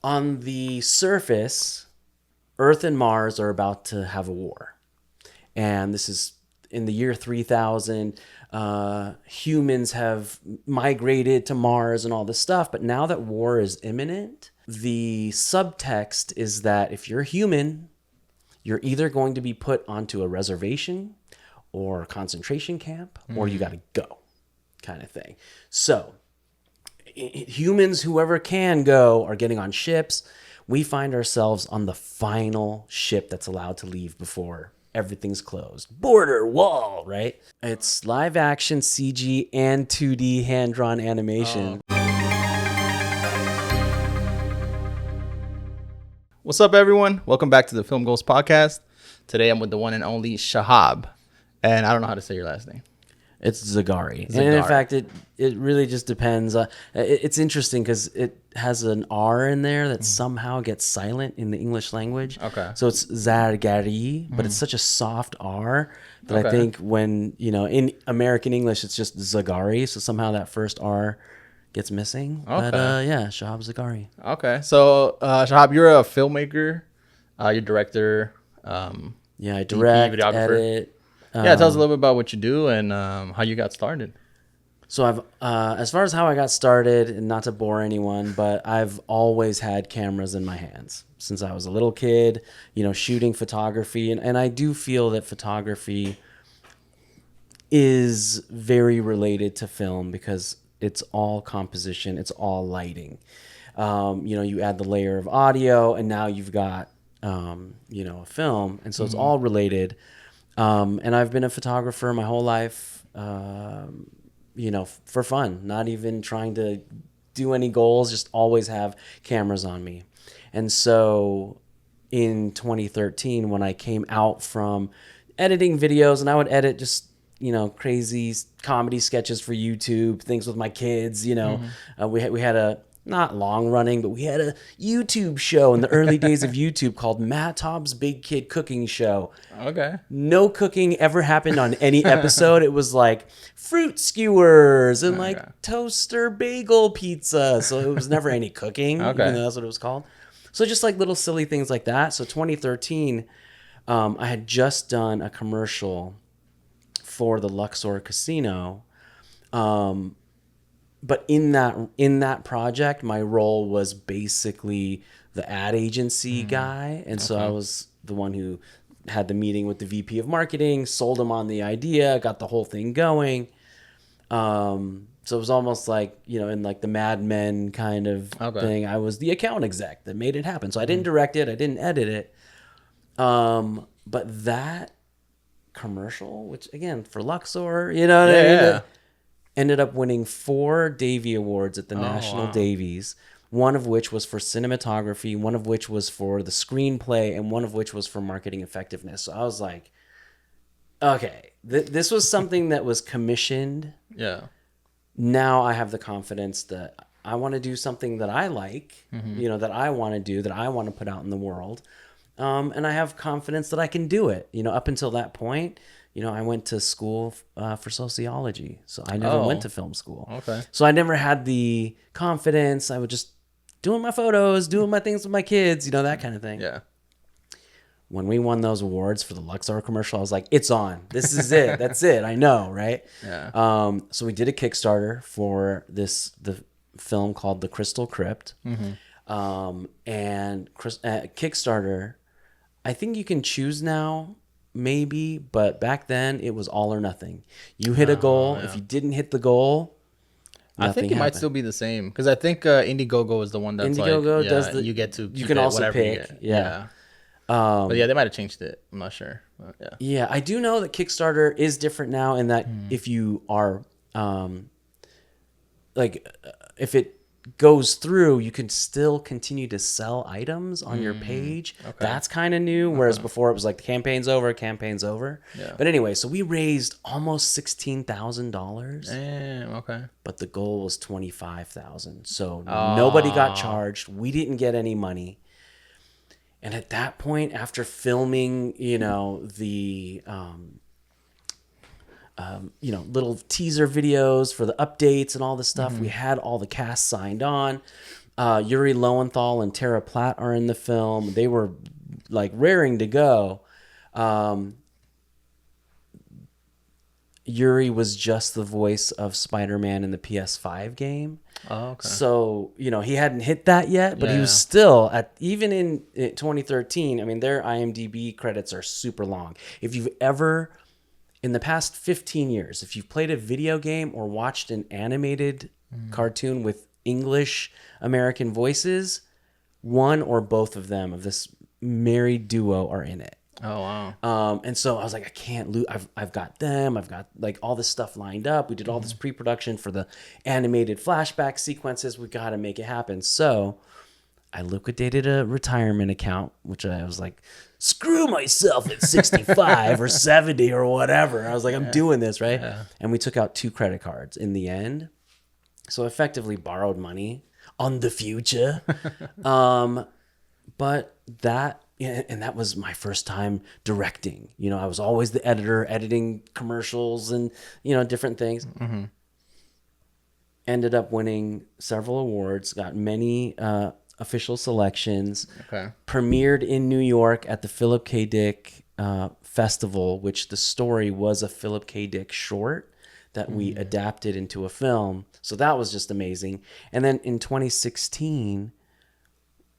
On the surface, Earth and Mars are about to have a war. And this is in the year 3000. Humans have migrated to Mars and all this stuff. But now that war is imminent, the subtext is that if you're human, you're either going to be put onto a reservation or a concentration camp, or you got to go, kind of thing. So humans, whoever can go, are getting on ships. We find ourselves on the final ship that's allowed to leave before everything's closed. Border wall, right? It's live action CG and 2D hand-drawn animation. What's up, everyone? Welcome back to the Film Goals Podcast. Today I'm with the one and only Shahab. And I don't know how to say your last name. It's Zargari. And in fact, it really just depends. It's interesting because it has an R in there that somehow gets silent in the English language. Okay. So it's Zargari, but it's such a soft R that I think when, in American English, it's just Zargari. So somehow that first R gets missing. Okay. But yeah, Shahab Zargari. Okay. So, Shahab, you're a filmmaker. You're director. Yeah, I direct, videographer. edit. Yeah, tell us a little bit about what you do and how you got started. So I've, as far as how I got started, and not to bore anyone, but I've always had cameras in my hands since I was a little kid, shooting photography. And I do feel that photography is very related to film because it's all composition, it's all lighting. You add the layer of audio and now you've got, a film. And so it's all related. And I've been a photographer my whole life, for fun, not even trying to do any goals, just always have cameras on me. And so in 2013, when I came out from editing videos, and I would edit just, crazy comedy sketches for YouTube, things with my kids, we had a, not long running, but we had a YouTube show in the early days of YouTube called Matt Tobb's Big Kid Cooking Show. Okay. No cooking ever happened on any episode. It was like fruit skewers and toaster bagel pizza. So it was never any cooking, even though that's what it was called. So just like little silly things like that. So 2013, I had just done a commercial for the Luxor Casino. But in that project, my role was basically the ad agency guy. And so I was the one who had the meeting with the VP of marketing, sold him on the idea, got the whole thing going. So it was almost like, in like the Mad Men kind of thing. I was the account exec that made it happen. So I didn't direct it. I didn't edit it. But that commercial, which again, for Luxor, what I mean? Ended up winning 4 Davy Awards at the National Davies, one of which was for cinematography, one of which was for the screenplay, and one of which was for marketing effectiveness. So I was like, okay, this was something that was commissioned. Yeah. Now I have the confidence that I want to do something that I like, that I want to do, that I want to put out in the world. And I have confidence that I can do it. Up until that point, I went to school for sociology, so I never went to film school. Okay. So I never had the confidence. I would just doing my photos, doing my things with my kids, that kind of thing. Yeah. When we won those awards for the Luxor commercial, I was like, it's on. This is it. That's it. I know, right? Yeah. So we did a Kickstarter for the film called The Crystal Crypt. And Kickstarter, I think you can choose now, maybe, but back then it was all or nothing. You hit a goal. If you didn't hit the goal, I think it might still be the same because I think Indiegogo is the one that's Indiegogo does you get to you can also pick. Yeah. But yeah, they might have changed it. I'm not sure. But yeah. Yeah, I do know that Kickstarter is different now in that if you are if it goes through, you can still continue to sell items on your page. Okay. That's kind of new, whereas before it was like the campaign's over. Yeah. But anyway, so we raised almost $16,000. Damn, okay. But the goal was $25,000. So nobody got charged. We didn't get any money. And at that point, after filming, the little teaser videos for the updates and all this stuff. We had all the cast signed on. Yuri Lowenthal and Tara Platt are in the film. They were like raring to go. Yuri was just the voice of Spider-Man in the PS5 game. Oh, okay. So, he hadn't hit that yet, but he was Yeah. still even in 2013. I mean, their IMDb credits are super long. If you've ever, in the past 15 years, if you've played a video game or watched an animated cartoon with English American voices, one or both of them of this married duo are in it. Oh, wow. And so I was like, I can't lose. I've got them. I've got like all this stuff lined up. We did all this pre-production for the animated flashback sequences. We got to make it happen. So I liquidated a retirement account, which I was like, screw myself at 65 or 70 or whatever. I was like, I'm doing this, right? Yeah. And we took out 2 credit cards in the end. So effectively borrowed money on the future. But that, and that was my first time directing. I was always the editor, editing commercials and, different things. Mm-hmm. Ended up winning several awards, got many official selections. Okay. Premiered in New York at the Philip K. Dick Festival, which the story was a Philip K. Dick short that we adapted into a film. So that was just amazing. And then in 2016...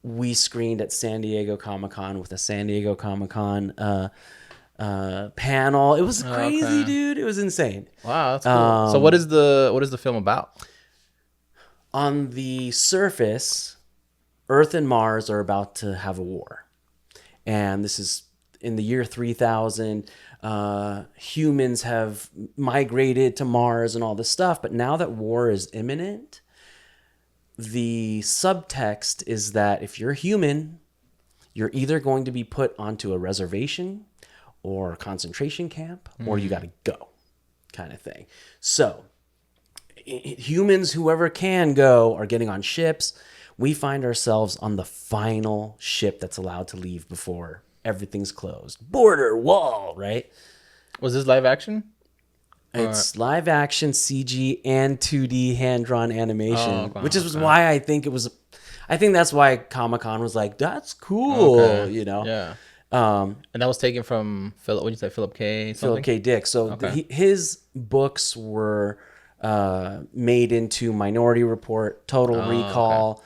we screened at San Diego Comic-Con with a San Diego Comic-Con panel. It was crazy, Okay. dude. It was insane. Wow, that's cool. So what is the film about? On the surface, Earth and Mars are about to have a war. And this is in the year 3000. Humans have migrated to Mars and all this stuff. But now that war is imminent, the subtext is that if you're human, you're either going to be put onto a reservation or a concentration camp, or you got to go, kind of thing. So humans, whoever can go, are getting on ships. We find ourselves on the final ship that's allowed to leave before everything's closed. Border wall, right? Was this live action? It's live action, CG, and 2D hand-drawn animation, Oh, okay, which is why I think it was... I think that's why Comic-Con was like, that's cool, Okay. Yeah. And that was taken from Philip. What did you say, Philip K. Something? Philip K. Dick. So his books were made into Minority Report, Total Recall,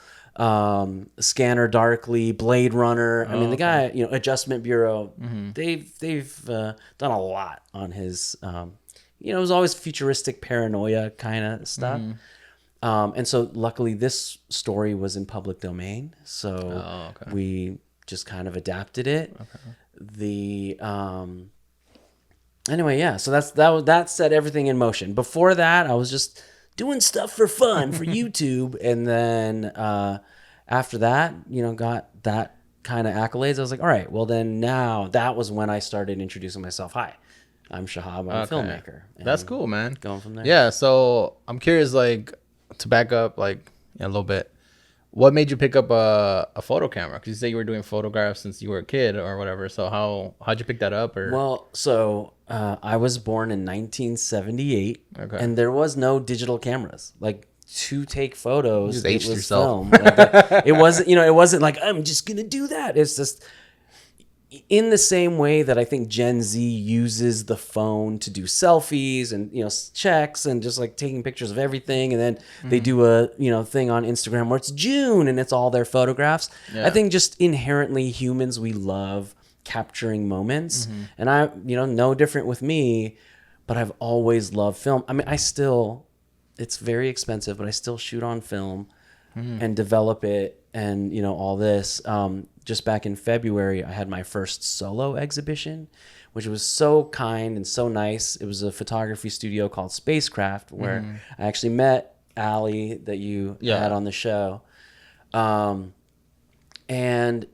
Scanner Darkly, Blade Runner. I mean, the guy, Adjustment Bureau. They've done a lot on his... it was always futuristic paranoia kind of stuff. And so luckily this story was in public domain. So we just kind of adapted it. Anyway, yeah. So that set everything in motion. Before that, I was just doing stuff for fun for YouTube. And then after that, got that kind of accolades. I was like, all right, well then now that was when I started introducing myself. Hi, I'm Shahab. I'm a filmmaker. And that's cool, man. Going from there. Yeah. So I'm curious, like, to back up, like, a little bit. What made you pick up a photo camera? Because you say you were doing photographs since you were a kid or whatever. So how'd you pick that up? Or Well, so I was born in 1978, and there was no digital cameras. Like, to take photos, just it aged was yourself. film. Like, it wasn't, it wasn't like I'm just gonna do that. It's just in the same way that I think Gen Z uses the phone to do selfies and checks and just like taking pictures of everything, and then they do a thing on Instagram where it's June and it's all their photographs. I think just inherently humans, we love capturing moments, and I no different with me, but I've always loved film. I mean, it's very expensive, but I still shoot on film and develop it and all this. Just back in February, I had my first solo exhibition, which was so kind and so nice. It was a photography studio called Spacecraft, where I actually met Allie that you had on the show. And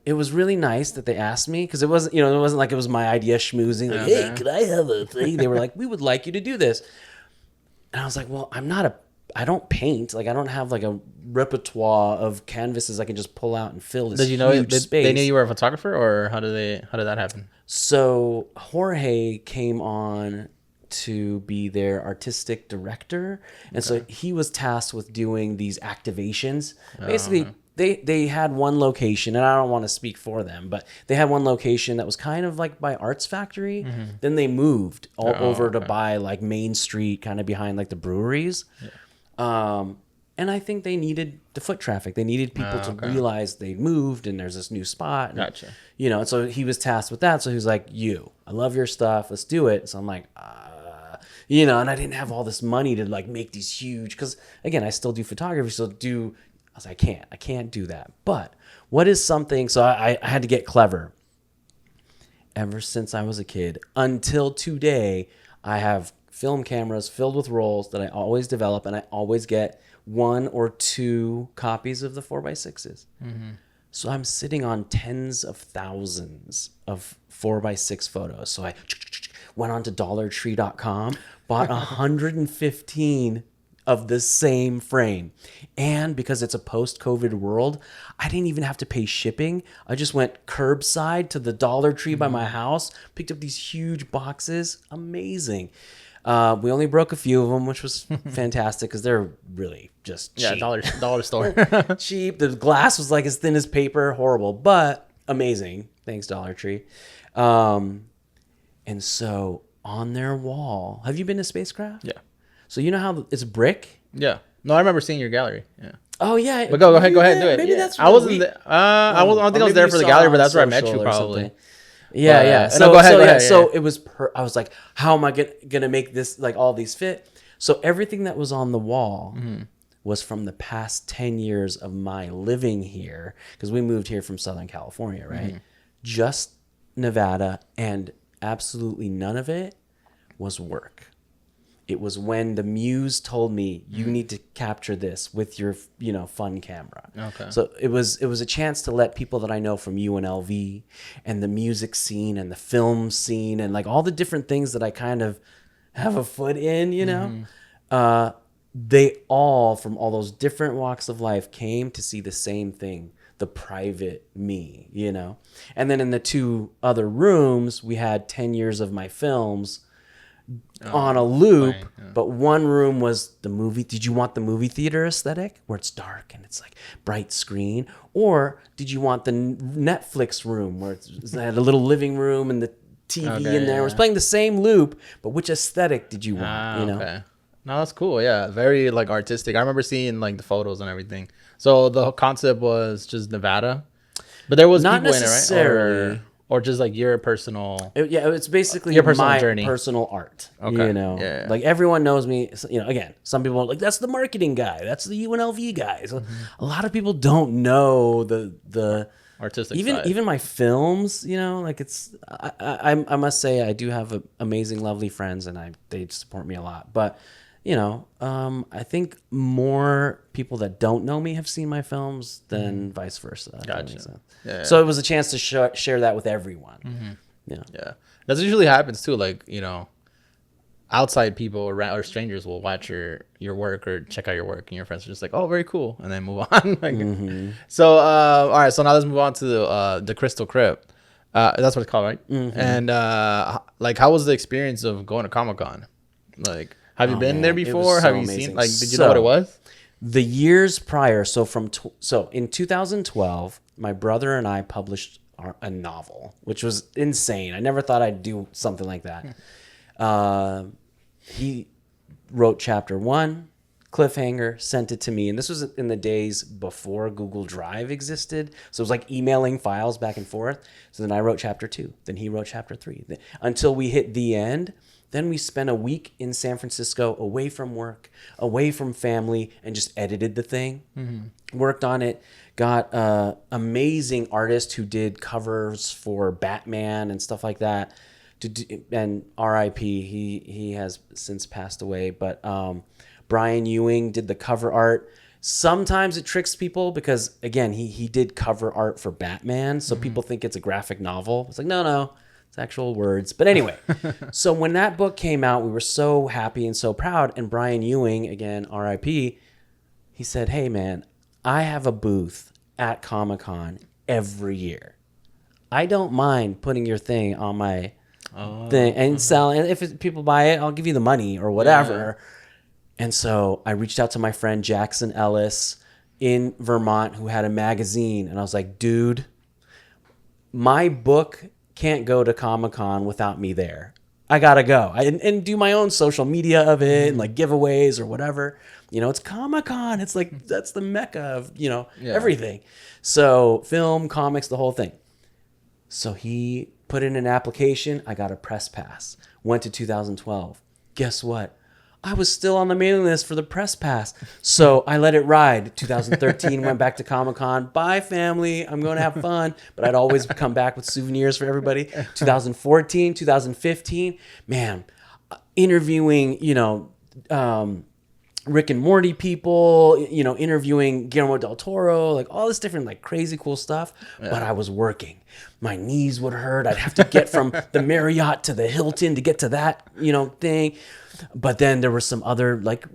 it was really nice that they asked me, because it wasn't like it was my idea schmoozing. Like, hey, could I have a thing? They were like, we would like you to do this. And I was like, well, I don't paint. Like, I don't have like a repertoire of canvases I can just pull out and fill this did you know huge space. they knew you were a photographer, or how did that happen? So Jorge came on to be their artistic director, and so he was tasked with doing these activations. Basically, they had one location, and I don't want to speak for them, but they had one location that was kind of like by Arts Factory. Then they moved over to by like Main Street, kind of behind like the breweries. And I think they needed the foot traffic. They needed people to realize they moved and there's this new spot. And, Gotcha. you know, and so he was tasked with that. So he was like, I love your stuff. Let's do it. So I'm like, you know, and I didn't have all this money to like make these huge, because again, I still do photography. I was like, I can't do that. But what is something, so I had to get clever. Ever since I was a kid until today, I have film cameras filled with rolls that I always develop, and I always get 1 or 2 copies of the 4x6s. So I'm sitting on tens of thousands of 4x6 photos. So I went on to dollartree.com, bought 115 of the same frame. And because it's a post-COVID world, I didn't even have to pay shipping. I just went curbside to the Dollar Tree by my house, picked up these huge boxes. Amazing. We only broke a few of them, which was fantastic because they're really just cheap. Yeah, dollar store. Cheap. The glass was like as thin as paper. Horrible, but amazing. Thanks, Dollar Tree. And so on their wall, have you been to Spacecraft? Yeah. So you know how it's brick? Yeah. No, I remember seeing your gallery. Yeah. Oh yeah. But go ahead, do it. Maybe yeah. that's. I wasn't. I don't think I was there for the gallery, but that's where I met you probably. Yeah, yeah. So go ahead. Go ahead. So it was. I was like, how am I gonna make this like all these fit? So everything that was on the wall was from the past 10 years of my living here, because we moved here from Southern California, right? Just Nevada, and absolutely none of it was work. It was when the muse told me, you need to capture this with your, fun camera. Okay. So it was a chance to let people that I know from UNLV and the music scene and the film scene and like all the different things that I kind of have a foot in, they all, from all those different walks of life, came to see the same thing, the private me, And then in the 2 other rooms, we had 10 years of my films on a loop, but one room was the movie. Did you want the movie theater aesthetic where it's dark and it's like bright screen, or did you want the Netflix room where it had a little living room and the TV in there? It was playing the same loop, but which aesthetic did you want? Okay. No, that's cool. Yeah, very like artistic. I remember seeing like the photos and everything. So the concept was just Nevada, but there was not people in it, right? necessarily. Or just like your personal... It's basically your personal my journey. Personal art. Okay. Yeah. Like everyone knows me. Again, some people are like, that's the marketing guy. That's the UNLV guy. So a lot of people don't know the artistic side. Even my films, like it's... I must say I do have amazing, lovely friends, and they support me a lot. But, I think more people that don't know me have seen my films than vice versa. Gotcha. Yeah. So it was a chance to share that with everyone. Yeah. That usually happens too. Like, outside people or strangers will watch your work or check out your work, and your friends are just like, oh, very cool, and then move on. So, all right. So now let's move on to the Crystal Crypt. That's what it's called, right? And like, how was the experience of going to Comic-Con? Like, have you been there before? Have you seen? Like, did you know what it was? The years prior, so in 2012, my brother and I published a novel, which was insane. I never thought I'd do something like that. He wrote chapter 1, cliffhanger, sent it to me, and this was in the days before Google Drive existed. So it was like emailing files back and forth. So then I wrote chapter 2, then he wrote chapter 3, until we hit the end. Then we spent a week in San Francisco, away from work, away from family, and just edited the thing. Worked on it. Got an amazing artist who did covers for Batman and stuff like that. And R.I.P. He has since passed away. But Brian Ewing did the cover art. Sometimes it tricks people because, again, he did cover art for Batman. So people think it's a graphic novel. It's like, no. It's actual words. But anyway, so when that book came out, we were so happy and so proud. And Brian Ewing, again, R.I.P., he said, hey, man, I have a booth at Comic-Con every year. I don't mind putting your thing on my thing and selling. And if people buy it, I'll give you the money or whatever. Yeah. And so I reached out to my friend Jackson Ellis, in Vermont who had a magazine, and I was like, dude, my book can't go to Comic-Con without me there. I gotta go and do my own social media of it and like giveaways or whatever. It's Comic-Con. It's like that's the mecca of Yeah. everything. So film, comics, the whole thing. So he put in an application. I got a press pass. Went to 2012. Guess what? I was still on the mailing list for the press pass. So I let it ride. 2013, went back to Comic-Con. Bye, family. I'm going to have fun. But I'd always come back with souvenirs for everybody. 2014, 2015, man, interviewing, Rick and Morty people, interviewing Guillermo del Toro, like all this different, like crazy cool stuff. Yeah. But I was working. My knees would hurt. I'd have to get from the Marriott to the Hilton to get to that, thing. But then there were some other like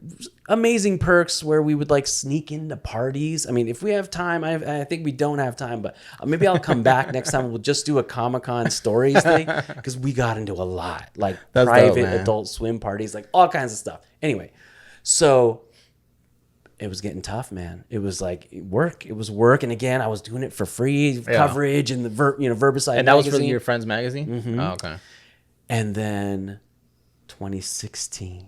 amazing perks where we would like sneak into parties. I mean, if we have time, I think we don't have time, but maybe I'll come back next time. We'll just do a Comic-Con stories thing because we got into a lot, like that's private dope, Adult Swim parties, like all kinds of stuff. Anyway, so it was getting tough, man. It was like work. It was work, and again, I was doing it for free coverage and the Verbicide. And that magazine. Was for your friend's magazine. Mm-hmm. Oh, okay. And then 2016,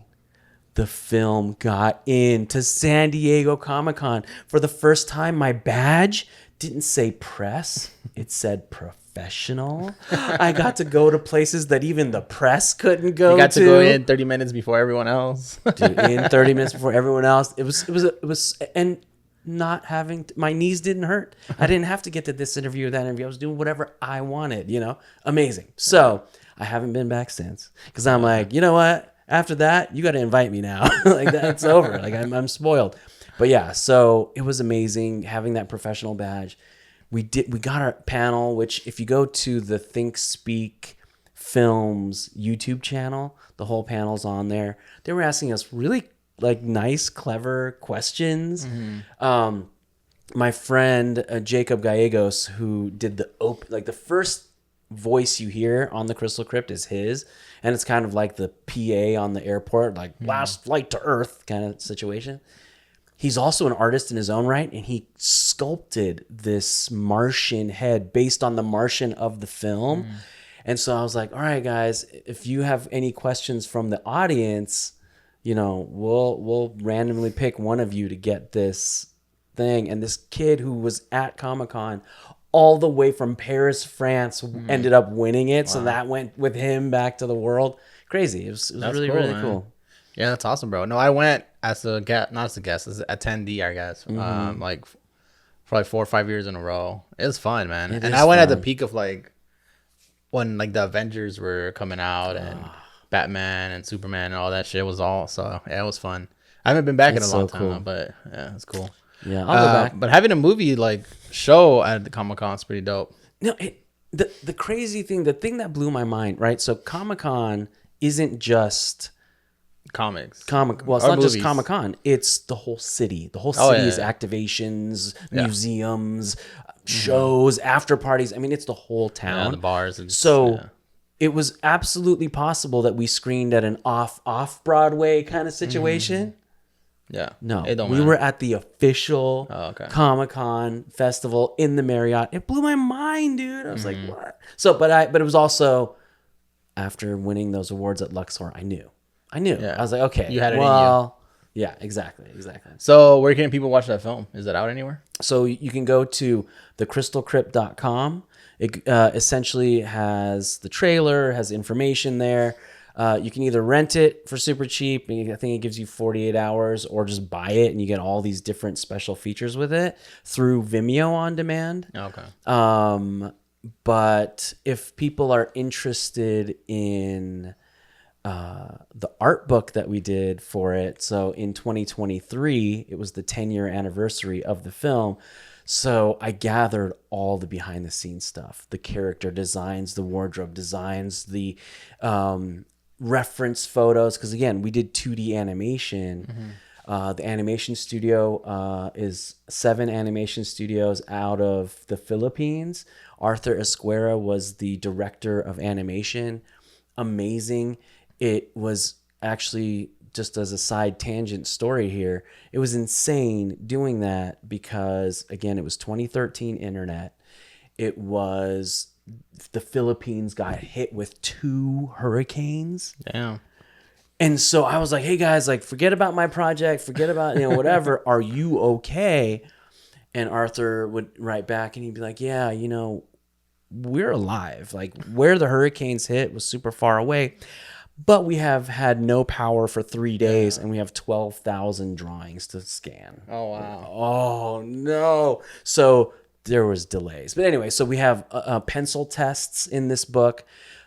the film got into San Diego Comic-Con. For the first time, my badge didn't say press. It said professional. I got to go to places that even the press couldn't go to. You got to go in 30 minutes before everyone else. Dude, in 30 minutes before everyone else. It was, and not having, my knees didn't hurt. I didn't have to get to this interview or that interview. I was doing whatever I wanted, Amazing. So I haven't been back since because I'm like, you know what? After that, you got to invite me now. Like that's over. Like I'm spoiled. But yeah, so it was amazing having that professional badge. We got our panel, which if you go to the Think Speak Films YouTube channel, the whole panel's on there. They were asking us really like nice, clever questions. Mm-hmm. My friend Jacob Gallegos, who did the first voice you hear on the Crystal Crypt is his, and it's kind of like the PA on the airport, like last flight to Earth kind of situation. He's also an artist in his own right, and he sculpted this Martian head based on the Martian of the film. And so I was like, all right, guys, if you have any questions from the audience, we'll randomly pick one of you to get this thing. And this kid who was at Comic-Con all the way from Paris, France, ended up winning it. Wow. So that went with him back to the world. Crazy. It was really, cool, really man. Cool. Yeah, that's awesome, bro. No, I went as a guest, not as a guest, as an attendee, I guess. Mm-hmm. For like 4 or 5 years in a row. It was fun, man. And I went at the peak of like when like the Avengers were coming out and Batman and Superman and all that shit was all. So yeah, it was fun. I haven't been back in a long time, cool. But yeah, it's cool. Yeah, I'll go back. But having a movie like show at the Comic-Con is pretty dope. No, the crazy thing, the thing that blew my mind, right? So Comic-Con isn't just comics. Well, it's not movies. Just Comic-Con. It's the whole city. The whole city's activations, museums, shows, after parties. I mean, it's the whole town. Yeah, the bars. And, it was absolutely possible that we screened at an off Broadway kind of situation. Yeah. No, we were at the official Comic-Con festival in the Marriott. It blew my mind, dude. I was like, what? So, but it was also after winning those awards at Luxor, I knew. Yeah. I was like, okay. You had it in you. Yeah, exactly. So where can people watch that film? Is that out anywhere? So you can go to thecrystalcrypt.com. It essentially has the trailer, has information there. You can either rent it for super cheap, I think it gives you 48 hours, or just buy it and you get all these different special features with it through Vimeo on demand. Okay. But if people are interested in the art book that we did for it, so in 2023, it was the 10-year anniversary of the film. So I gathered all the behind the scenes stuff, the character designs, the wardrobe designs, the reference photos, because again, we did 2D animation. The animation studio is 7 animation studios out of the Philippines. Arthur Esquera was the director of animation. Amazing. It was actually just as a side tangent story here, it was insane doing that because, again, it was 2013 internet. It was the Philippines got hit with 2 hurricanes. Damn. And so I was like, hey guys, like, forget about my project, forget about, whatever. Are you okay? And Arthur would write back and he'd be like, yeah, we're alive. Like, where the hurricanes hit was super far away, but we have had no power for 3 days and we have 12,000 drawings to scan. Oh, wow. Oh no. So there was delays, but anyway, so we have pencil tests in this book.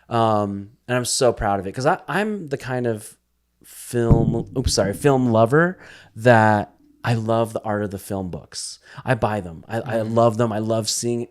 And I'm so proud of it because I'm the kind of film lover that I love the art of the film books. I buy them. I love them. I love seeing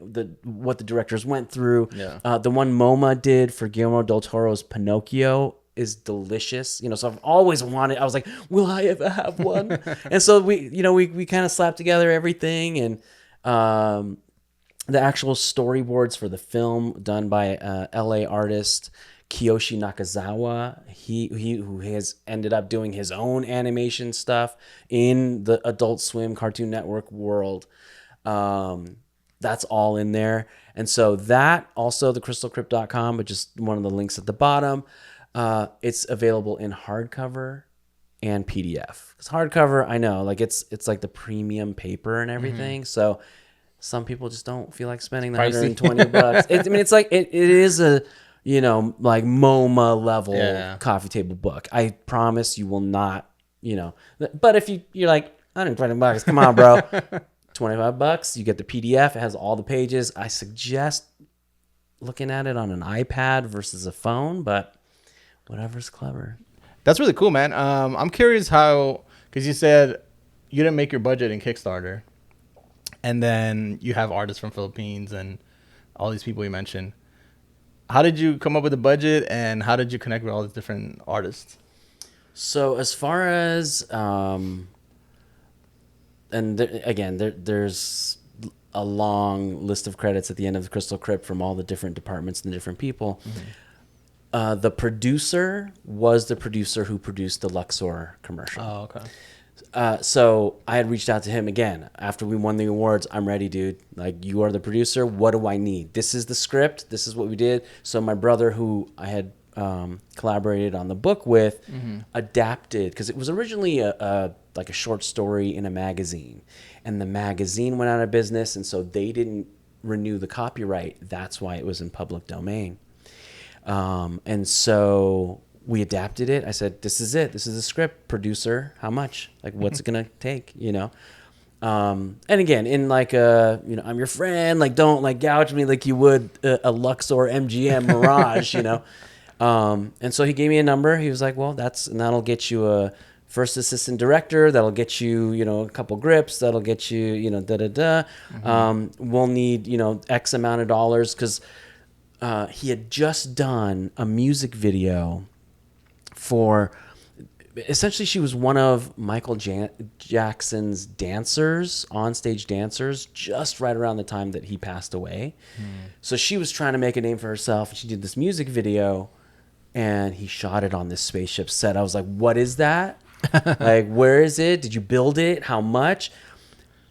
what the directors went through. Yeah. The one MoMA did for Guillermo del Toro's Pinocchio is delicious. So I've always wanted. I was like, will I ever have one? And so we kind of slapped together everything, and the actual storyboards for the film done by LA artist Kiyoshi Nakazawa, who has ended up doing his own animation stuff in the Adult Swim Cartoon Network world. That's all in there. And so that, also the crystalcrypt.com, but just one of the links at the bottom. It's available in hardcover and PDF. Because hardcover, I know, like it's like the premium paper and everything. So some people just don't feel like spending the $120. It's like it is a like MoMA level coffee table book. I promise you will not, but if you're like, $120, come on, bro. $25, you get the PDF. It has all the pages. I suggest looking at it on an iPad versus a phone, but whatever's clever. That's really cool, man. I'm curious how, because you said you didn't make your budget in Kickstarter, and then you have artists from Philippines and all these people you mentioned. How did you come up with the budget, and how did you connect with all the different artists? So as far as there's a long list of credits at the end of the Crystal Crypt from all the different departments and different people. The producer was the producer who produced the Luxor commercial. Oh, okay. So I had reached out to him again after we won the awards. I'm ready, dude. Like, you are the producer. What do I need? This is the script. This is what we did. So my brother, who I had collaborated on the book with, adapted, because it was originally a short story in a magazine, and the magazine went out of business, and so they didn't renew the copyright. That's why it was in public domain. And so we adapted it. I said, this is it. This is the script. Producer, how much? Like, what's it going to take, And again, in like I'm your friend, like, don't like gouge me like you would a Luxor MGM Mirage, And so he gave me a number. He was like, well, that'll get you a first assistant director. That'll get you, a couple grips. That'll get you, We'll need, X amount of dollars, because he had just done a music video for, essentially she was one of Michael Jackson's dancers, onstage dancers, just right around the time that he passed away. So she was trying to make a name for herself, and she did this music video, and he shot it on this spaceship set. I was like, what is that? Like, where is it? Did you build it? How much?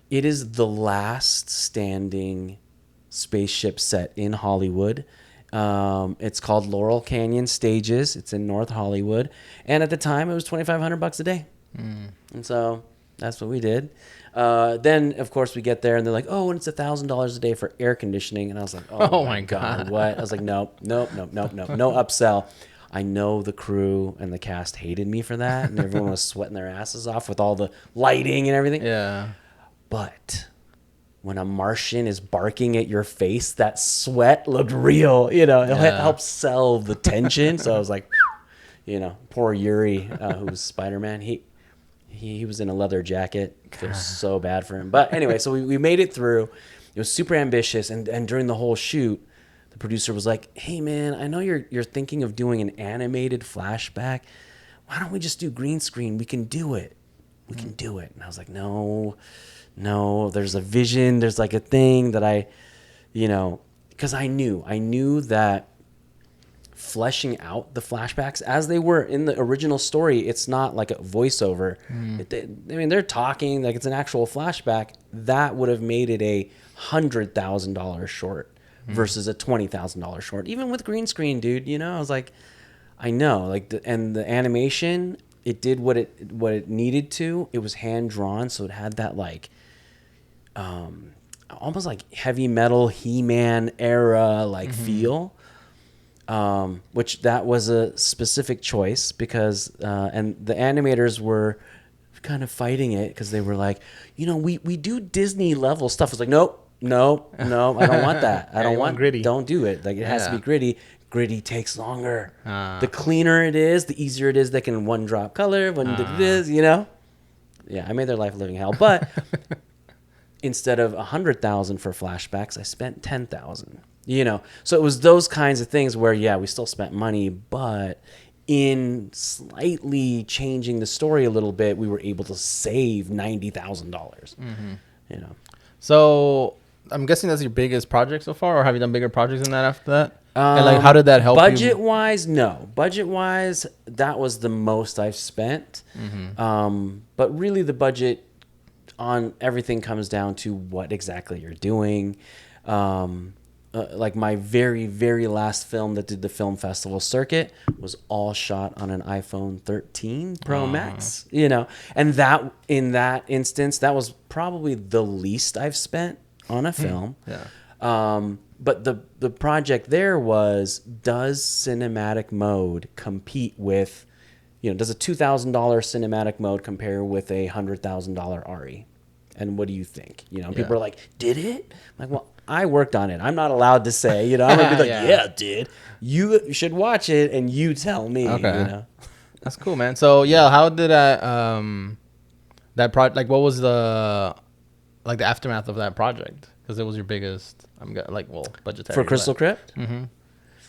It is the last standing spaceship set in Hollywood. It's called Laurel Canyon Stages. It's in North Hollywood, and at the time it was $2,500 a day. And so that's what we did. Then of course we get there, and they're like, oh, and it's $1,000 a day for air conditioning. And I was like, oh my God, what? I was like, no upsell. I know the crew and the cast hated me for that, and everyone was sweating their asses off with all the lighting and everything. Yeah. But when a Martian is barking at your face, that sweat looked real. It helps sell the tension. So I was like, poor Yuri, who was Spider-Man. He was in a leather jacket. I feel so bad for him. But anyway, so we made it through. It was super ambitious, and during the whole shoot, the producer was like, hey man, I know you're thinking of doing an animated flashback. Why don't we just do green screen? We can do it. And I was like, no, there's a vision. There's like a thing that because I knew that fleshing out the flashbacks as they were in the original story. It's not like a voiceover. I mean, they're talking like it's an actual flashback. That would have made it a $100,000 short versus a $20,000 short. Even with green screen, dude, you know, I was like, I know, like, and the animation, it did what it needed to. It was hand drawn, so it had that like, almost like heavy metal He-Man era like feel. Which that was a specific choice because and the animators were kind of fighting it because they were like, you know, we do Disney level stuff. It's like, nope, no, I don't want that. I don't want gritty. Don't do it. Like it has to be gritty. Gritty takes longer. The cleaner it is, the easier it is. They can one drop color when it is, you know. Yeah, I made their life a living hell, but instead of 100,000 for flashbacks, I spent 10,000. You know, so it was those kinds of things where, yeah, we still spent money, but in slightly changing the story a little bit, we were able to save $90,000. You know, So I'm guessing that's your biggest project so far, or have you done bigger projects than that after that? And like, how did that help budget you? wise? No, budget wise, that was the most I've spent. But really, the budget on everything comes down to what exactly you're doing. Like my very, very last film that did the film festival circuit was all shot on an iPhone 13 Pro Max, you know, and that in that instance, that was probably the least I've spent on a film. But the project there was, does cinematic mode compete with, you know, does a $2,000 cinematic mode compare with a $100,000 RE? And what do you think? You know, people are like, did it? I'm like, well, I worked on it. I'm not allowed to say, you know, I'm going to be like, yeah, dude. You should watch it and you tell me, Okay. you know. That's cool, man. So yeah, how did that that project, like, what was the aftermath of that project? Because it was your biggest, budgetary. For Crystal Crypt?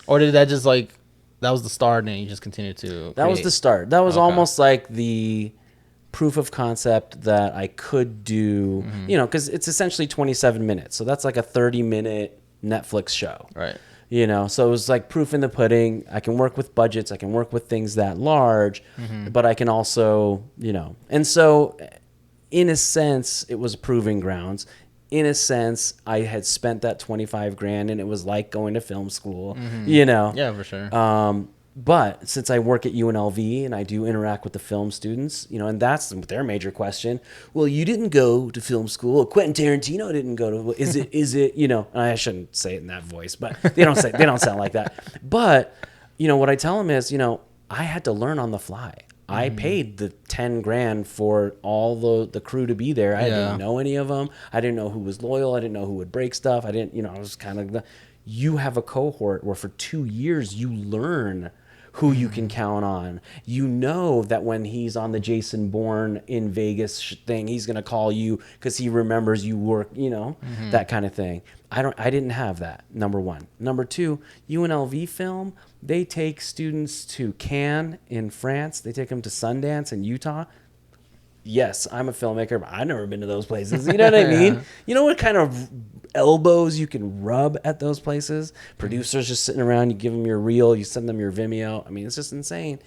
Or did that just like, that was the start and you just continued to That was create? the start. That was Okay. almost like the proof of concept that I could do, you know, because it's essentially 27 minutes. So that's like a 30-minute Netflix show. Right. You know, so it was like proof in the pudding. I can work with budgets. I can work with things that large, but I can also, you know. And so in a sense, it was proving grounds. In a sense, I had spent that 25 grand and it was like going to film school, you know. Yeah, for sure. But since I work at UNLV and I do interact with the film students, you know, and that's their major question. Well, you didn't go to film school. Quentin Tarantino didn't go to. Is it? You know, I shouldn't say it in that voice, but they don't sound like that. But you know what I tell them is, you know, I had to learn on the fly. I paid the 10 grand for all the crew to be there. I didn't know any of them. I didn't know who was loyal. I didn't know who would break stuff. I didn't, you know, I was kind of. You have a cohort where for 2 years you learn who you can count on. You know that when he's on the Jason Bourne in Vegas thing, he's going to call you because he remembers you work, you know, that kind of thing. I didn't have that, number one. Number two, UNLV film, they take students to Cannes in France. They take them to Sundance in Utah. Yes, I'm a filmmaker, but I've never been to those places. You know what I mean? You know what kind of elbows you can rub at those places? Producers just sitting around, you give them your reel, you send them your Vimeo. I mean, it's just insane.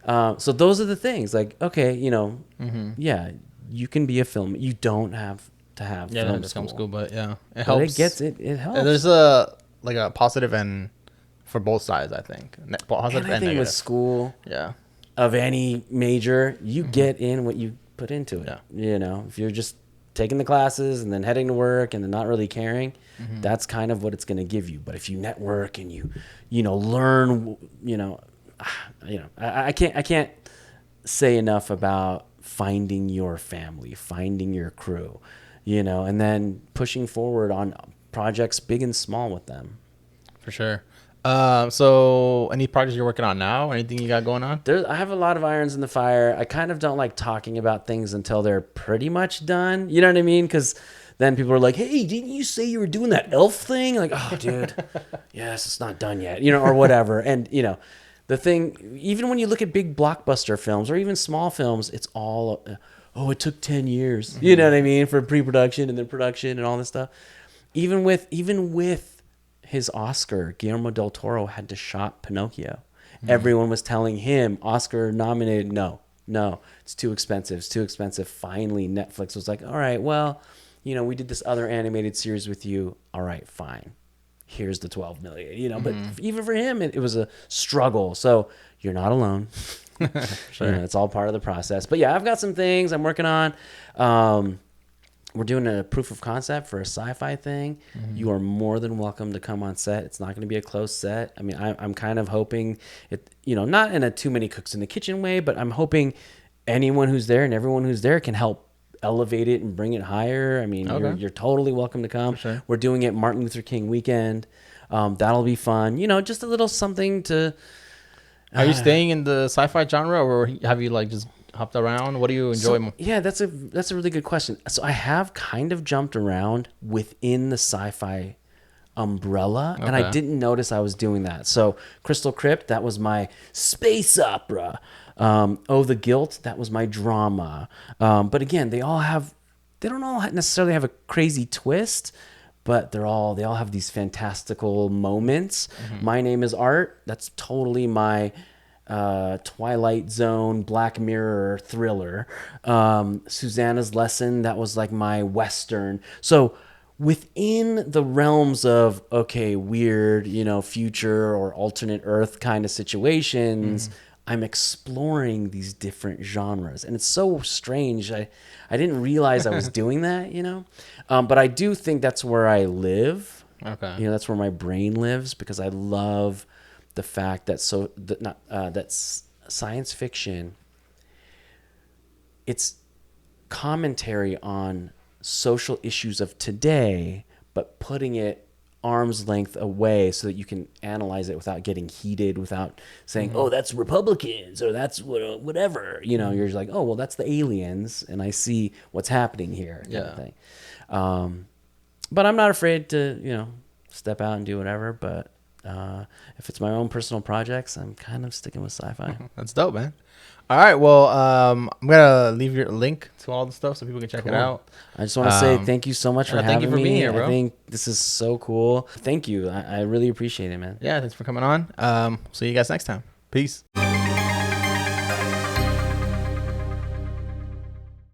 So those are the things. Like, okay, you know, yeah, you can be a film. You don't have to have film school. But yeah, it But helps. It helps. And there's a positive and for both sides, I think. Positive and I think negative. with school Yeah. of any major, you get in what you put into it. Yeah. You know, if you're just taking the classes and then heading to work and then not really caring, that's kind of what it's going to give you. But if you network and you know, learn, I can't say enough about finding your family, finding your crew, you know, and then pushing forward on projects big and small with them. For sure. So any projects you're working on now? Anything you got going on? I have a lot of irons in the fire. I kind of don't like talking about things until they're pretty much done. You know what I mean? Because then people are like, hey, didn't you say you were doing that elf thing? Like, oh, dude, yes, it's not done yet, you know, or whatever. And, you know, the thing, even when you look at big blockbuster films or even small films, it's all, it took 10 years. You know what I mean? For pre-production and then production and all this stuff. Even with his Oscar, Guillermo del Toro had to shop Pinocchio. Everyone was telling him, Oscar nominated, no, it's too expensive. It's too expensive. Finally, Netflix was like, all right, well, we did this other animated series with you. All right, fine. Here's the 12 million, but even for him, it was a struggle. So you're not alone. Sure. It's all part of the process. But yeah, I've got some things I'm working on. We're doing a proof of concept for a sci-fi thing. You are more than welcome to come on set. It's not going to be a closed set. I mean, I'm kind of hoping it, not in a too many cooks in the kitchen way, but I'm hoping anyone who's there and everyone who's there can help elevate it and bring it higher. I mean, you're totally welcome to come. Sure. We're doing it Martin Luther King weekend. That'll be fun. Just a little something to. Are you staying in the sci-fi genre, or have you like just hopped around? What do you enjoy more? Yeah, that's a really good question. So I have kind of jumped around within the sci-fi umbrella, and I didn't notice I was doing that. So Crystal Crypt, that was my space opera. Oh, the Guilt, that was my drama. But again, they don't all necessarily have a crazy twist, but they all have these fantastical moments. My Name is Art, that's totally my Twilight Zone, Black Mirror thriller. Susanna's Lesson, that was like my Western. So within the realms of, okay, weird, future or alternate Earth kind of situations, I'm exploring these different genres. And it's so strange. I didn't realize I was doing that, But I do think that's where I live. Okay. That's where my brain lives, because I love the fact that science fiction, it's commentary on social issues of today, but putting it arm's length away so that you can analyze it without getting heated, without saying, oh, that's Republicans or that's whatever. You're just like, oh, well, that's the aliens, and I see what's happening here. Kind of thing. But I'm not afraid to, step out and do whatever. But if it's my own personal projects, I'm kind of sticking with sci-fi. That's dope, man. All right, well, I'm gonna leave your link to all the stuff so people can check it out. I just want to say thank you so much for having me. Thank you for being here, bro. I think this is so cool. Thank you. I really appreciate it, man. Yeah, thanks for coming on. See you guys next time. Peace.